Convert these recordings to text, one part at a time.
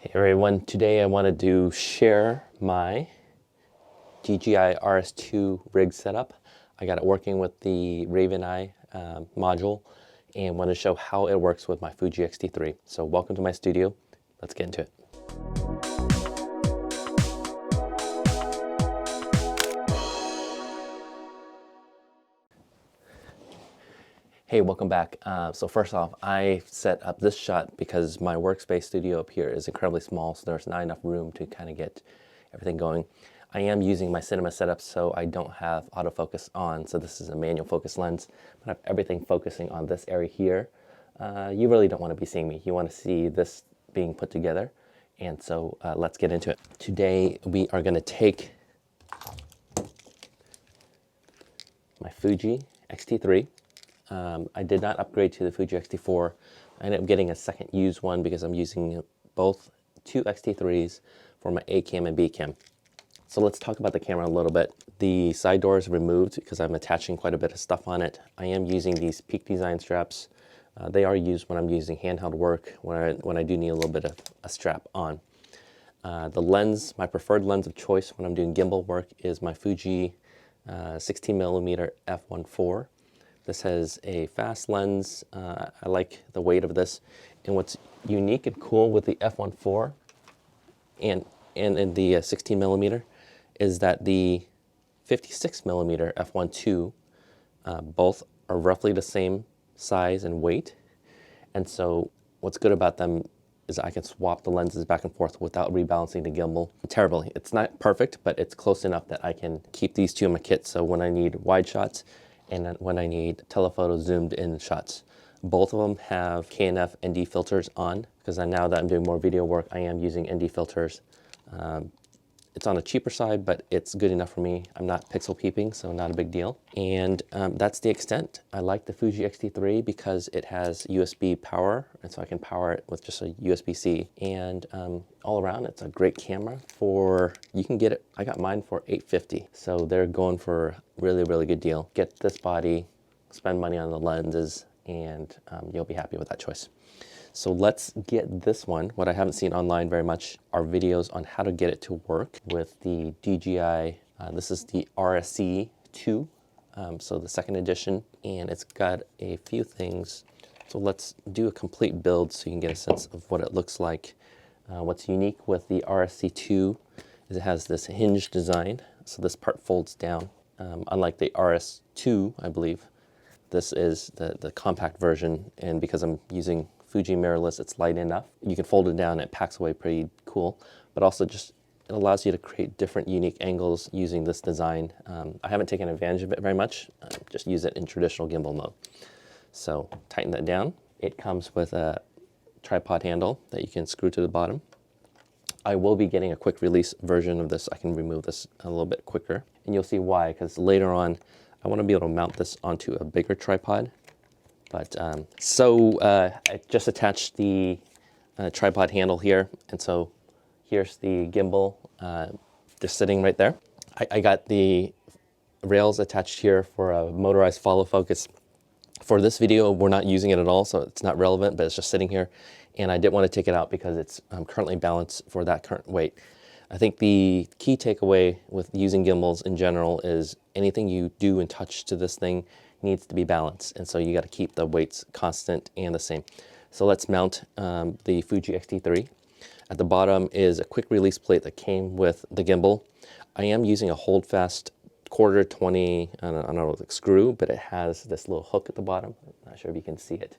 Hey everyone, today I wanted to share my DJI RS2 rig setup. I got it working with the RavenEye module and want to show how it works with my Fuji Xt3. So welcome to my studio. Let's get into it. Hey, welcome back. So first off, I set up this shot because my workspace studio up here is incredibly small, so there's not enough room to kind of get everything going. I am using my cinema setup, so I don't have autofocus on, so this is a manual focus lens. I have everything focusing on this area here. You really don't want to be seeing me. You want to see this being put together, and so let's get into it. Today we are going to take my Fuji Xt3. I did not upgrade to the Fuji Xt4. I ended up getting a second used one because I'm using both two Xt3s for my A cam and B cam. So let's talk about the camera a little bit. The side door is removed because I'm attaching quite a bit of stuff on it. I am using these Peak Design straps. They are used when I'm using handheld work, when I do need a little bit of a strap on. The lens, my preferred lens of choice when I'm doing gimbal work is my Fuji 16mm f1.4. This has a fast lens. I like the weight of this. And what's unique and cool with the f1.4 and in the 16mm is that the 56mm f1.2 both are roughly the same size and weight. And so what's good about them is I can swap the lenses back and forth without rebalancing the gimbal terribly. It's not perfect, but it's close enough that I can keep these two in my kit. So when I need wide shots, and then when I need telephoto zoomed in shots. Both of them have KNF ND filters on, because now that I'm doing more video work, I am using ND filters. It's on the cheaper side, but it's good enough for me. I'm not pixel peeping, so not a big deal. And that's the extent. I like the Fuji Xt3 because it has USB power, and so I can power it with just a USB-C. And all around, it's a great camera for, you can get it, I got mine for $850. So they're going for a really, really good deal. Get this body, spend money on the lenses, and you'll be happy with that choice. So let's get this one. What I haven't seen online very much are videos on how to get it to work with the DJI. This is the RSC2, so the second edition, and it's got a few things. So let's do a complete build so you can get a sense of what it looks like. What's unique with the RSC2 is it has this hinge design, so this part folds down. Unlike the RS2, I believe, this is the compact version, and because I'm using Fuji mirrorless, it's light enough. You can fold it down and it packs away pretty cool, but also just it allows you to create different unique angles using this design. I haven't taken advantage of it very much, just use it in traditional gimbal mode. So tighten that down. It comes with a tripod handle that you can screw to the bottom. I will be getting a quick release version of this. I can remove this a little bit quicker, and you'll see why, because later on I want to be able to mount this onto a bigger tripod. But I just attached the tripod handle here, and so here's the gimbal just sitting right there. I got the rails attached here for a motorized follow focus. For this video, we're not using it at all, so it's not relevant, but it's just sitting here. And I didn't want to take it out because it's currently balanced for that current weight. I think the key takeaway with using gimbals in general is anything you do and touch to this thing needs to be balanced, and so you got to keep the weights constant and the same. So let's mount the Fuji Xt3. At the bottom is a quick release plate that came with the gimbal. I am using a holdfast quarter 20, I don't know, like screw, but it has this little hook at the bottom. I'm not sure if you can see it,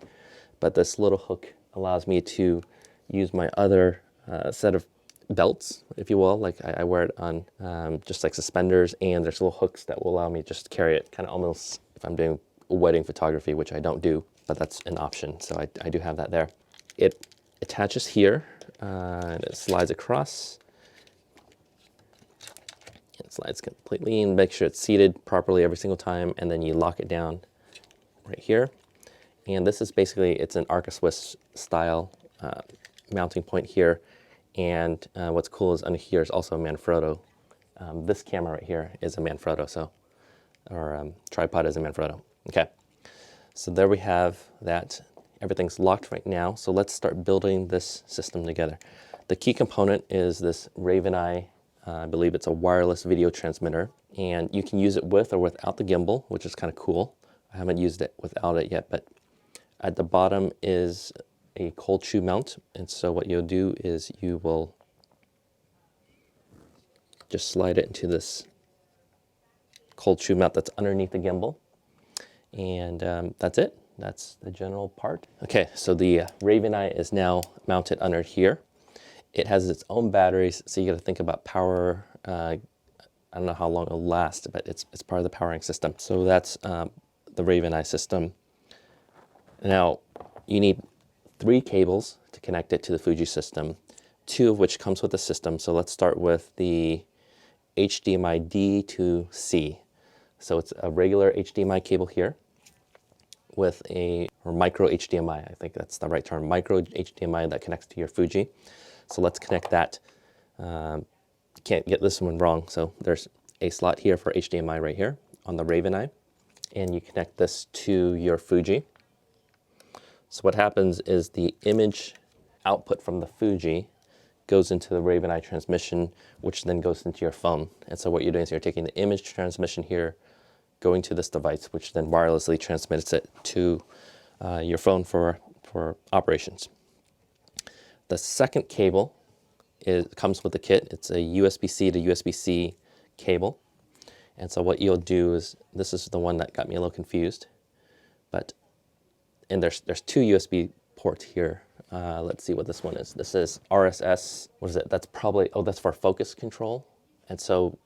but this little hook allows me to use my other set of belts, if you will. Like I wear it on just like suspenders, and there's little hooks that will allow me to just carry it, kind of almost if I'm doing wedding photography, which I don't do, but that's an option. So I do have that there. It attaches here, and it slides across. It slides completely, and make sure it's seated properly every single time, and then you lock it down right here. And this is basically, it's an Arca Swiss style mounting point here. And what's cool is under here is also a Manfrotto. This camera right here is a Manfrotto, so our tripod is a Manfrotto. Okay, so there we have that. Everything's locked right now, so let's start building this system together. The key component is this RavenEye, I believe it's a wireless video transmitter, and you can use it with or without the gimbal, which is kind of cool. I haven't used it without it yet, but at the bottom is a cold shoe mount, and so what you'll do is you will just slide it into this cold shoe mount that's underneath the gimbal, and that's it. That's the general part. Okay, so the RavenEye is now mounted under here. It has its own batteries, so you got to think about power. I don't know how long it'll last, but it's part of the powering system. So that's the RavenEye system. Now, you need 3 cables to connect it to the Fuji system, 2 of which comes with the system. So let's start with the HDMI D to C. So it's a regular HDMI cable here with or micro HDMI, I think that's the right term, micro HDMI that connects to your Fuji. So let's connect that. Can't get this one wrong. So there's a slot here for HDMI right here on the RavenEye, and you connect this to your Fuji. So what happens is the image output from the Fuji goes into the RavenEye transmission, which then goes into your phone. And so what you're doing is you're taking the image transmission here, going to this device, which then wirelessly transmits it to your phone for operations. The second cable comes with the kit. It's a USB-C to USB-C cable. And so what you'll do is, this is the one that got me a little confused, and there's 2 USB ports here. Let's see what this one is. This is RSS. What is it? That's probably, oh, that's for focus control. And so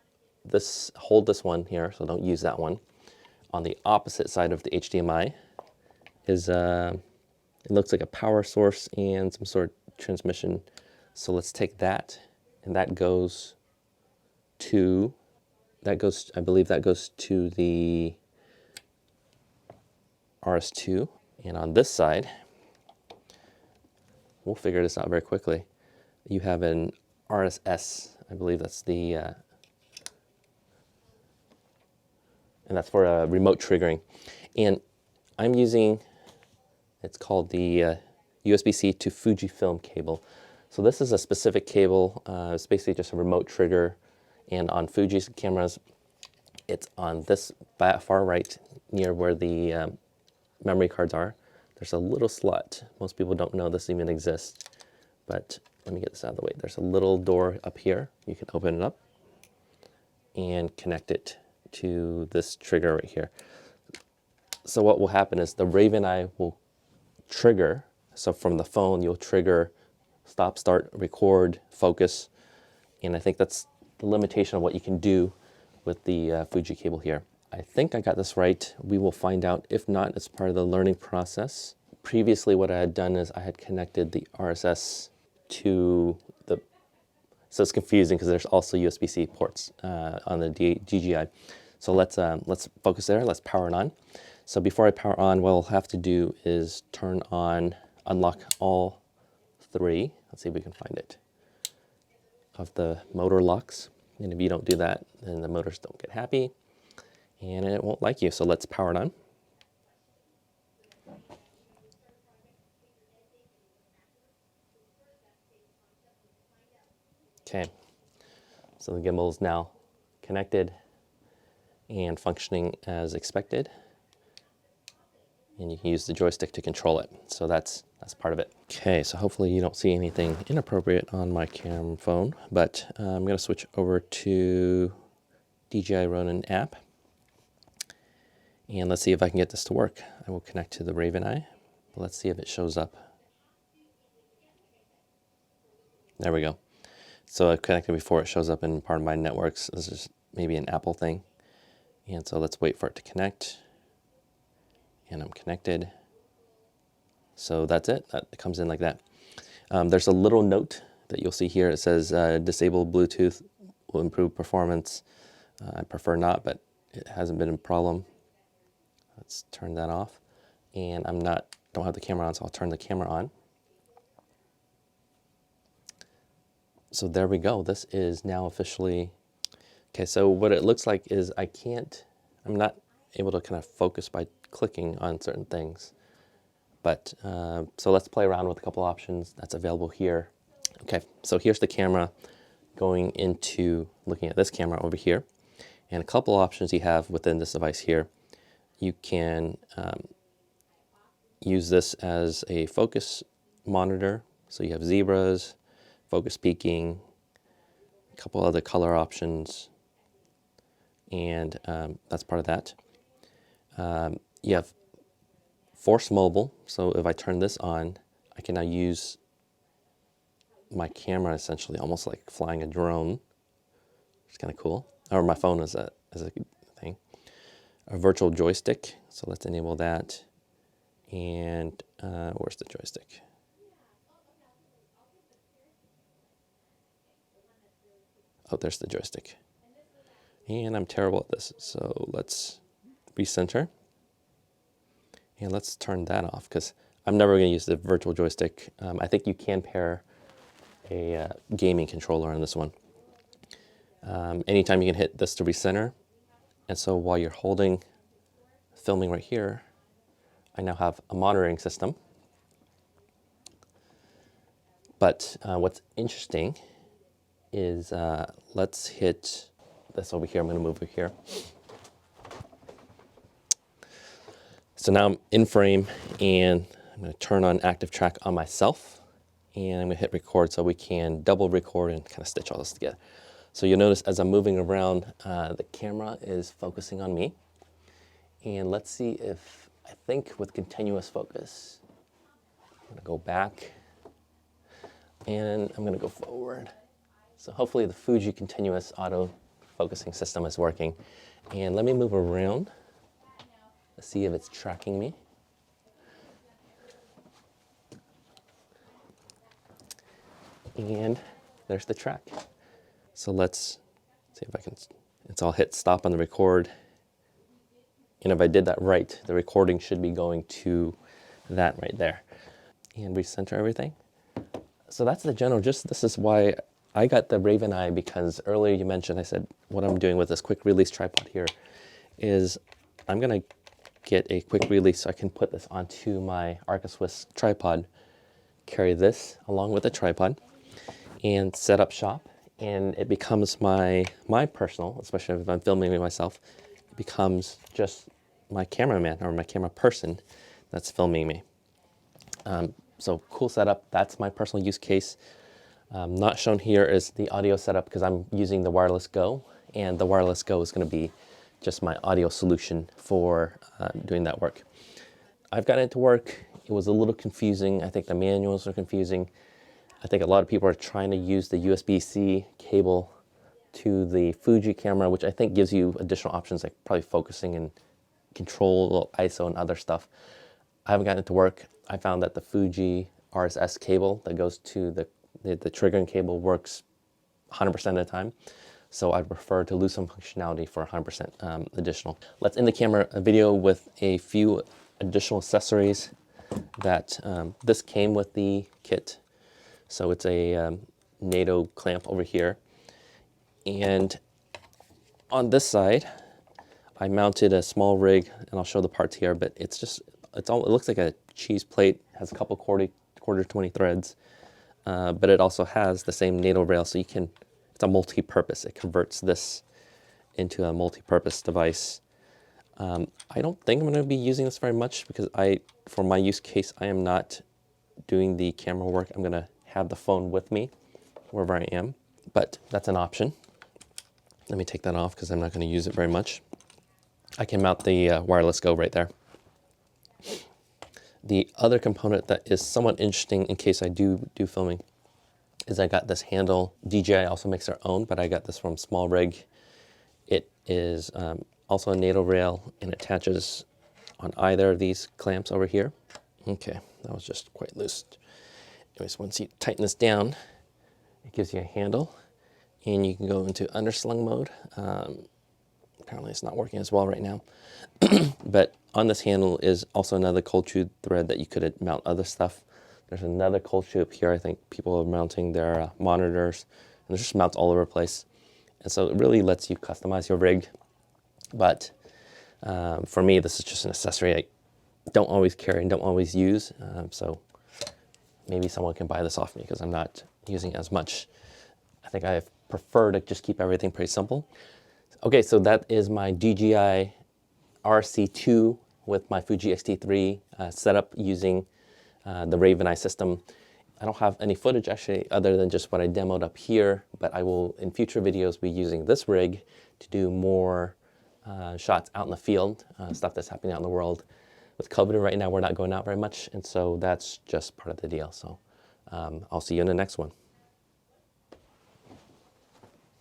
hold this one here, so don't use that one. On the opposite side of the HDMI is, it looks like a power source and some sort of transmission. So let's take that, and that goes, I believe that goes to the RS2. And on this side, we'll figure this out very quickly. You have an RSS, I believe that's the, and that's for remote triggering. And I'm using, it's called the USB-C to Fujifilm cable. So this is a specific cable. It's basically just a remote trigger. And on Fuji's cameras, it's on this far right near where the memory cards are. There's a little slot. Most people don't know this even exists, but let me get this out of the way. There's a little door up here. You can open it up and connect it to this trigger right here. So what will happen is the RavenEye will trigger. So from the phone, you'll trigger stop, start, record, focus. And I think that's the limitation of what you can do with the Fuji cable here. I think I got this right. We will find out. If not, it's part of the learning process. Previously, what I had done is I had connected the RSS to the, so it's confusing because there's also USB-C ports on the DJI. So let's focus there. Let's power it on. So before I power on, what I'll have to do is unlock all 3. Let's see if we can find it, of the motor locks. And if you don't do that, then the motors don't get happy and it won't like you. So let's power it on. Okay, so the gimbal is now connected and functioning as expected. And you can use the joystick to control it. So that's part of it. Okay, so hopefully you don't see anything inappropriate on my cam phone, but I'm gonna switch over to DJI Ronin app. And let's see if I can get this to work. I will connect to the RavenEye. Let's see if it shows up. There we go. So I've connected before, it shows up in part of my networks. This is maybe an Apple thing. And so let's wait for it to connect. And I'm connected. So that's it. That comes in like that. There's a little note that you'll see here. It says disable Bluetooth will improve performance. I prefer not, but it hasn't been a problem. Let's turn that off. And don't have the camera on, so I'll turn the camera on. So there we go. This is now officially, okay, so what it looks like is I'm not able to kind of focus by clicking on certain things. But so let's play around with a couple options that's available here. Okay, so here's the camera going into looking at this camera over here. And a couple options you have within this device here. You can use this as a focus monitor. So you have zebras, focus peaking, a couple other color options, and that's part of that. You have force mobile. So if I turn this on, I can now use my camera essentially almost like flying a drone. It's kind of cool. Or my phone as a thing. A virtual joystick. So let's enable that. And where's the joystick? Oh, there's the joystick. And I'm terrible at this. So let's recenter. And let's turn that off because I'm never going to use the virtual joystick. I think you can pair a gaming controller on this one. Anytime you can hit this to recenter. And so while you're filming right here, I now have a monitoring system. But what's interesting is let's hit this over here. I'm going to move over here. So now I'm in frame and I'm going to turn on active track on myself and I'm going to hit record so we can double record and kind of stitch all this together. So you'll notice as I'm moving around, the camera is focusing on me. And let's see if, I think with continuous focus, I'm going to go back and I'm going to go forward. So hopefully the Fuji continuous auto focusing system is working. And let me move around. Let's see if it's tracking me. And there's the track. So let's see if I can, it's all hit stop on the record. And if I did that right, the recording should be going to that right there. And recenter everything. So that's the general gist. This is why I got the RavenEye, because earlier you mentioned, I said, what I'm doing with this quick release tripod here is I'm gonna get a quick release so I can put this onto my Swiss tripod, carry this along with the tripod, and set up shop. And it becomes my personal, especially if I'm filming with myself, it becomes just my cameraman or my camera person that's filming me. So cool setup. That's my personal use case. Not shown here is the audio setup because I'm using the Wireless Go, and the Wireless Go is going to be just my audio solution for doing that work. I've gotten it to work. It was a little confusing. I think the manuals are confusing. I think a lot of people are trying to use the USB-C cable to the Fuji camera, which I think gives you additional options like probably focusing and control, ISO and other stuff. I haven't gotten it to work. I found that the Fuji RSS cable that goes to the triggering cable works 100% of the time. So I prefer to lose some functionality for 100% additional. Let's end the camera video with a few additional accessories that this came with the kit. So it's a NATO clamp over here. And on this side, I mounted a small rig, and I'll show the parts here, but it looks like a cheese plate, has a couple quarter 20 threads, but it also has the same NATO rail, so it's a multi-purpose. It converts this into a multi-purpose device. I don't think I'm going to be using this very much because for my use case, I am not doing the camera work. I'm going to have the phone with me wherever I am, but that's an option. Let me take that off because I'm not going to use it very much. I can mount the Wireless Go right there. The other component that is somewhat interesting in case I do filming is I got this handle. DJI also makes their own, but I got this from Small Rig. It is also a NATO rail and attaches on either of these clamps over here. Okay, that was just quite loose. Anyways, once you tighten this down, it gives you a handle and you can go into underslung mode. Apparently it's not working as well right now. But on this handle is also another cold tube thread that you could mount other stuff. There's another cold tube here. I think people are mounting their monitors, and there's just mounts all over the place. And so it really lets you customize your rig. But for me, this is just an accessory I don't always carry and don't always use. So maybe someone can buy this off me because I'm not using as much. I think I prefer to just keep everything pretty simple. Okay, so that is my DJI RSC2 with my Fuji Xt3 set up using the RavenEye system. I don't have any footage actually other than just what I demoed up here, but I will in future videos be using this rig to do more shots out in the field, stuff that's happening out in the world. With COVID right now, we're not going out very much, and so that's just part of the deal. So I'll see you in the next one.